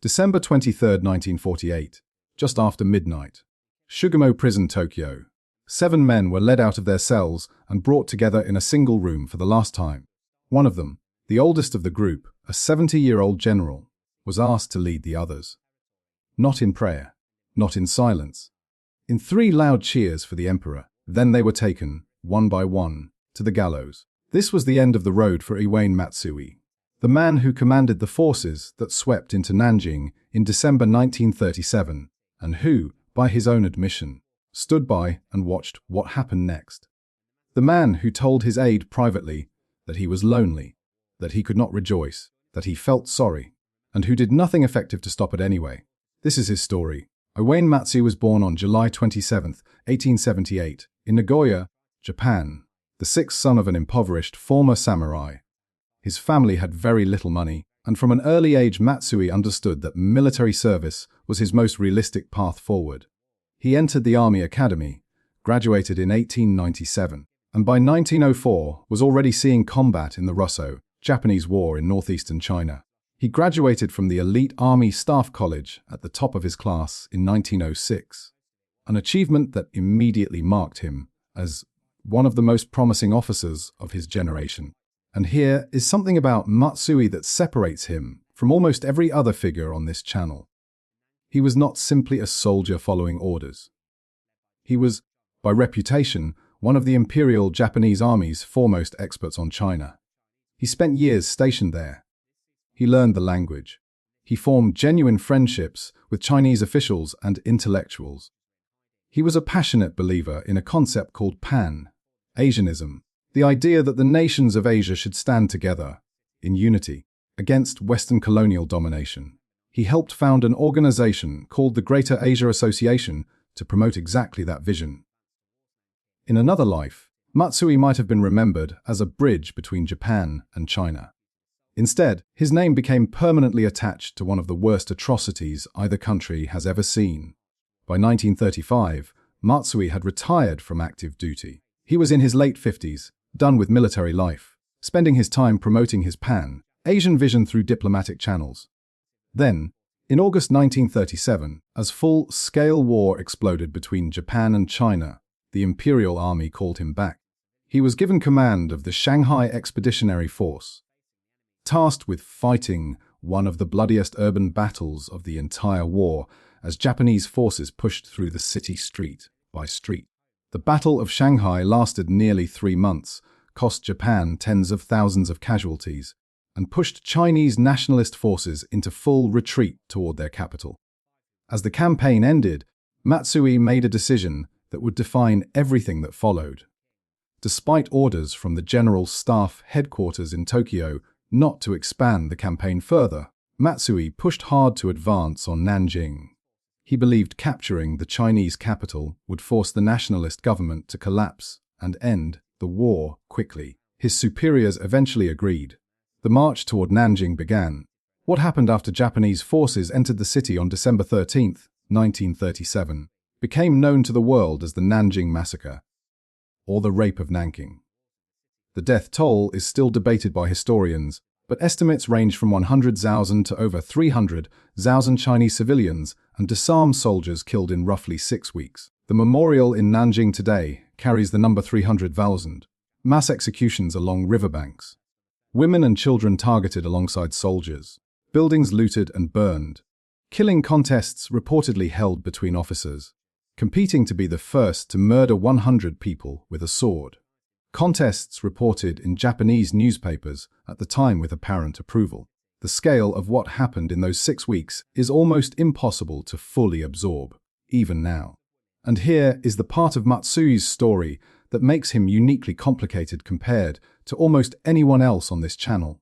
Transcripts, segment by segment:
December 23, 1948, just after midnight. Sugamo Prison, Tokyo. 7 men were led out of their cells and brought together in a single room for the last time. One of them, the oldest of the group, a 70-year-old general, was asked to lead the others. Not in prayer, not in silence. In 3 loud cheers for the emperor, then they were taken, one by one, to the gallows. This was the end of the road for Iwane Matsui, the man who commanded the forces that swept into Nanjing in December 1937, and who, by his own admission, stood by and watched what happened next. The man who told his aide privately that he was lonely, that he could not rejoice, that he felt sorry, and who did nothing effective to stop it anyway. This is his story. Iwane Matsui was born on July 27, 1878, in Nagoya, Japan, the 6th son of an impoverished former samurai. His family had very little money, and from an early age Matsui understood that military service was his most realistic path forward. He entered the Army Academy, graduated in 1897, and by 1904 was already seeing combat in the Russo-Japanese War in northeastern China. He graduated from the elite Army Staff College at the top of his class in 1906, an achievement that immediately marked him as one of the most promising officers of his generation. And here is something about Matsui that separates him from almost every other figure on this channel. He was not simply a soldier following orders. He was, by reputation, one of the Imperial Japanese Army's foremost experts on China. He spent years stationed there. He learned the language. He formed genuine friendships with Chinese officials and intellectuals. He was a passionate believer in a concept called Pan-Asianism, the idea that the nations of Asia should stand together, in unity, against Western colonial domination. He helped found an organization called the Greater Asia Association to promote exactly that vision. In another life, Matsui might have been remembered as a bridge between Japan and China. Instead, his name became permanently attached to one of the worst atrocities either country has ever seen. By 1935, Matsui had retired from active duty. He was in his late 50s, done with military life, spending his time promoting his Pan-Asian vision through diplomatic channels. Then, in August 1937, as full-scale war exploded between Japan and China, the Imperial Army called him back. He was given command of the Shanghai Expeditionary Force, tasked with fighting one of the bloodiest urban battles of the entire war as Japanese forces pushed through the city street by street. The Battle of Shanghai lasted nearly 3 months, cost Japan tens of thousands of casualties, and pushed Chinese nationalist forces into full retreat toward their capital. As the campaign ended, Matsui made a decision that would define everything that followed. Despite orders from the General Staff headquarters in Tokyo not to expand the campaign further, Matsui pushed hard to advance on Nanjing. He believed capturing the Chinese capital would force the nationalist government to collapse and end the war quickly. His superiors eventually agreed. The march toward Nanjing began. What happened after Japanese forces entered the city on December 13, 1937, became known to the world as the Nanjing Massacre, or the Rape of Nanking. The death toll is still debated by historians, but estimates range from 100,000 to over 300,000 Chinese civilians and disarmed soldiers killed in roughly 6 weeks. The memorial in Nanjing today carries the number 300,000. Mass executions along riverbanks. Women and children targeted alongside soldiers. Buildings looted and burned. Killing contests reportedly held between officers, competing to be the first to murder 100 people with a sword. Contests reported in Japanese newspapers at the time with apparent approval. The scale of what happened in those 6 weeks is almost impossible to fully absorb, even now. And here is the part of Matsui's story that makes him uniquely complicated compared to almost anyone else on this channel.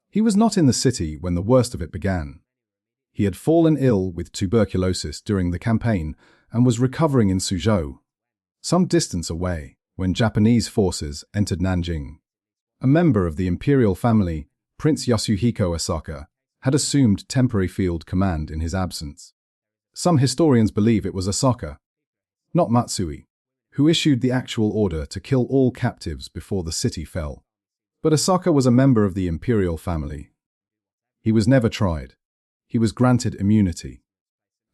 He was not in the city when the worst of it began. He had fallen ill with tuberculosis during the campaign and was recovering in Suzhou, some distance away, when Japanese forces entered Nanjing. A member of the imperial family, Prince Yasuhiko Asaka, had assumed temporary field command in his absence. Some historians believe it was Asaka, not Matsui, who issued the actual order to kill all captives before the city fell. But Asaka was a member of the imperial family. He was never tried. he was granted immunity.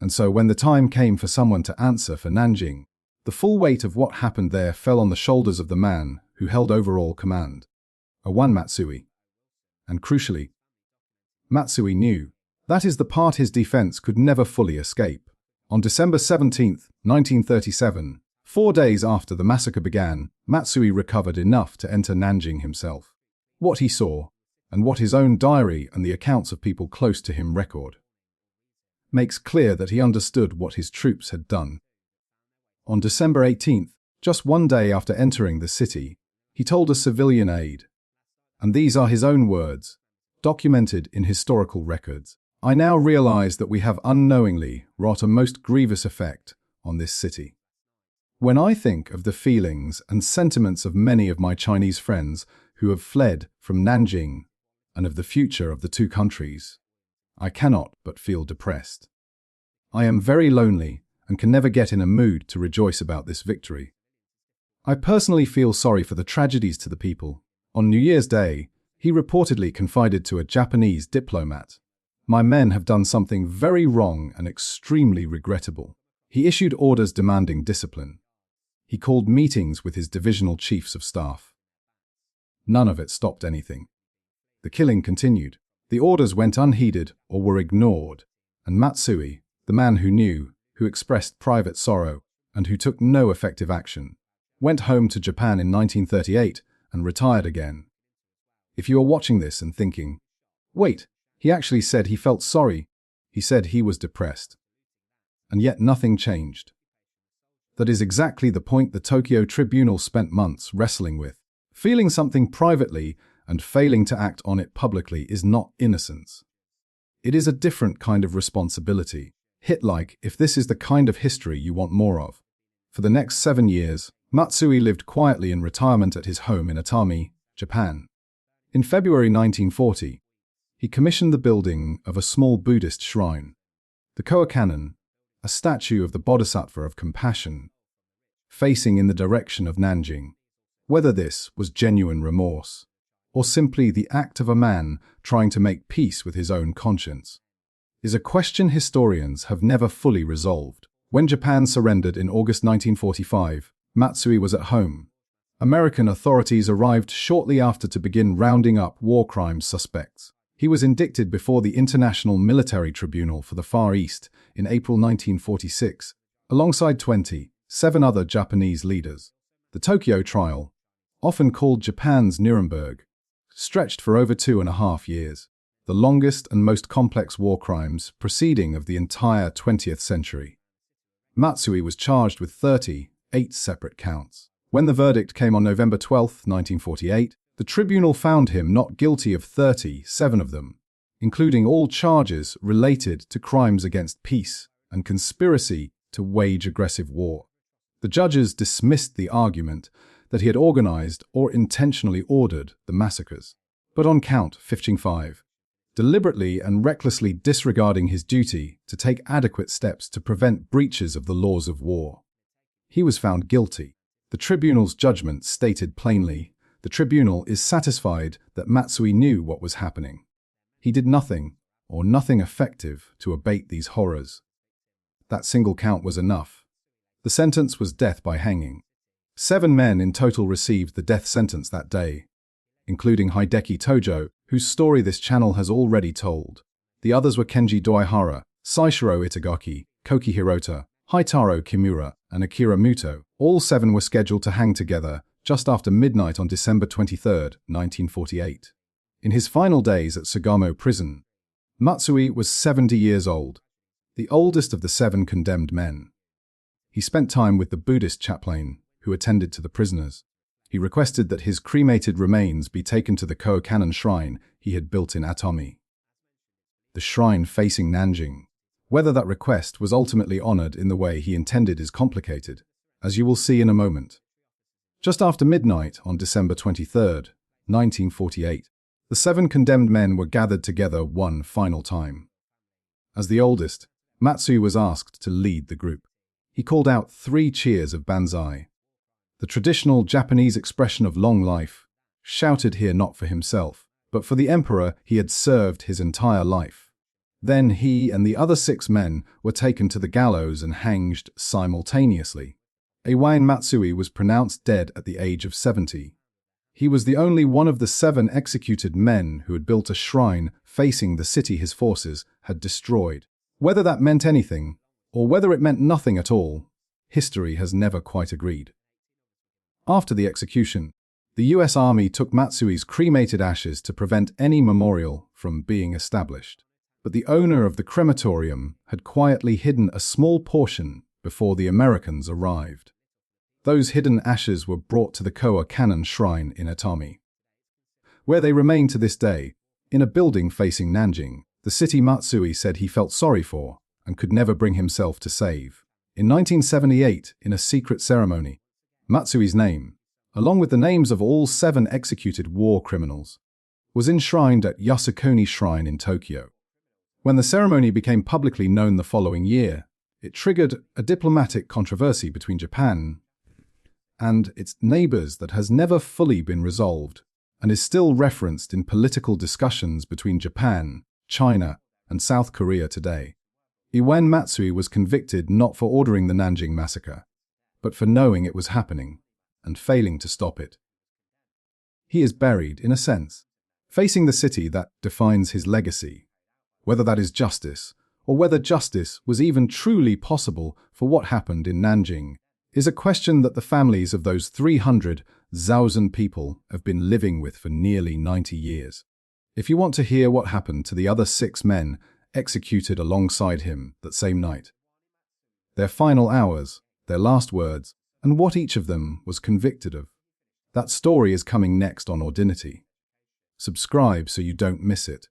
And so when the time came for someone to answer for Nanjing, the full weight of what happened there fell on the shoulders of the man who held overall command, Iwane Matsui. And crucially, Matsui knew that is the part his defense could never fully escape. On December 17, 1937, 4 days after the massacre began, Matsui recovered enough to enter Nanjing himself. What he saw, and what his own diary and the accounts of people close to him record, makes clear that he understood what his troops had done. On December 18th, just 1 day after entering the city, he told a civilian aide, and these are his own words, documented in historical records, "I now realize that we have unknowingly wrought a most grievous effect on this city. When I think of the feelings and sentiments of many of my Chinese friends who have fled from Nanjing and of the future of the two countries, I cannot but feel depressed. I am very lonely and can never get in a mood to rejoice about this victory. I personally feel sorry for the tragedies to the people." On New Year's Day, he reportedly confided to a Japanese diplomat, "My men have done something very wrong and extremely regrettable." He issued orders demanding discipline. He called meetings with his divisional chiefs of staff. None of it stopped anything. The killing continued. The orders went unheeded or were ignored, and Matsui, the man who knew, who expressed private sorrow, and who took no effective action, went home to Japan in 1938 and retired again. If you are watching this and thinking, "Wait, he actually said he felt sorry, he said he was depressed," and yet nothing changed. That is exactly the point the Tokyo Tribunal spent months wrestling with. Feeling something privately and failing to act on it publicly is not innocence. It is a different kind of responsibility. Hit like if this is the kind of history you want more of. For the next 7 years, Matsui lived quietly in retirement at his home in Atami, Japan. In February 1940, he commissioned the building of a small Buddhist shrine, the Koa-kanon, a statue of the Bodhisattva of compassion, facing in the direction of Nanjing. Whether this was genuine remorse, or simply the act of a man trying to make peace with his own conscience, is a question historians have never fully resolved. When Japan surrendered in August 1945, Matsui was at home. American authorities arrived shortly after to begin rounding up war crimes suspects. He was indicted before the International Military Tribunal for the Far East in April 1946, alongside 27 other Japanese leaders. The Tokyo trial, often called Japan's Nuremberg, stretched for over 2.5 years, the longest and most complex war crimes proceeding of the entire 20th century. Matsui was charged with 38 separate counts. When the verdict came on November 12, 1948, the tribunal found him not guilty of 37 of them, including all charges related to crimes against peace and conspiracy to wage aggressive war. The judges dismissed the argument that he had organized or intentionally ordered the massacres. But on count 55, deliberately and recklessly disregarding his duty to take adequate steps to prevent breaches of the laws of war, he was found guilty. The tribunal's judgment stated plainly, the tribunal is satisfied that Matsui knew what was happening. He did nothing, or nothing effective, to abate these horrors. That single count was enough. The sentence was death by hanging. 7 men in total received the death sentence that day, including Hideki Tojo, whose story this channel has already told. The others were Kenji Doihara, Saishiro Itagaki, Koki Hirota, Haitaro Kimura, and Akira Muto. All 7 were scheduled to hang together just after midnight on December 23, 1948. In his final days at Sugamo prison, Matsui was 70 years old, the oldest of the 7 condemned men. He spent time with the Buddhist chaplain who attended to the prisoners. He requested that his cremated remains be taken to the Koa-kanon shrine he had built in Atami, the shrine facing Nanjing. Whether that request was ultimately honored in the way he intended is complicated, as you will see in a moment. Just after midnight on December 23, 1948, the 7 condemned men were gathered together one final time. As the oldest, Matsui was asked to lead the group. He called out 3 cheers of banzai, the traditional Japanese expression of long life, shouted here not for himself, but for the emperor he had served his entire life. Then he and the other 6 men were taken to the gallows and hanged simultaneously. Iwane Matsui was pronounced dead at the age of 70. He was the only one of the 7 executed men who had built a shrine facing the city his forces had destroyed. Whether that meant anything, or whether it meant nothing at all, history has never quite agreed. After the execution, the US Army took Matsui's cremated ashes to prevent any memorial from being established. But the owner of the crematorium had quietly hidden a small portion before the Americans arrived. Those hidden ashes were brought to the Koa Kannon Shrine in Atami, where they remain to this day, in a building facing Nanjing, the city Matsui said he felt sorry for and could never bring himself to save. In 1978, in a secret ceremony, Matsui's name, along with the names of all 7 executed war criminals, was enshrined at Yasukuni Shrine in Tokyo. When the ceremony became publicly known the following year, it triggered a diplomatic controversy between Japan and its neighbors that has never fully been resolved and is still referenced in political discussions between Japan, China, and South Korea today. Iwane Matsui was convicted not for ordering the Nanjing Massacre, but for knowing it was happening and failing to stop it. He is buried, in a sense, facing the city that defines his legacy. Whether that is justice, or whether justice was even truly possible for what happened in Nanjing, is a question that the families of those 300,000 people have been living with for nearly 90 years. If you want to hear what happened to the other 6 men executed alongside him that same night, their final hours, their last words, and what each of them was convicted of, that story is coming next on Ordinity. Subscribe so you don't miss it.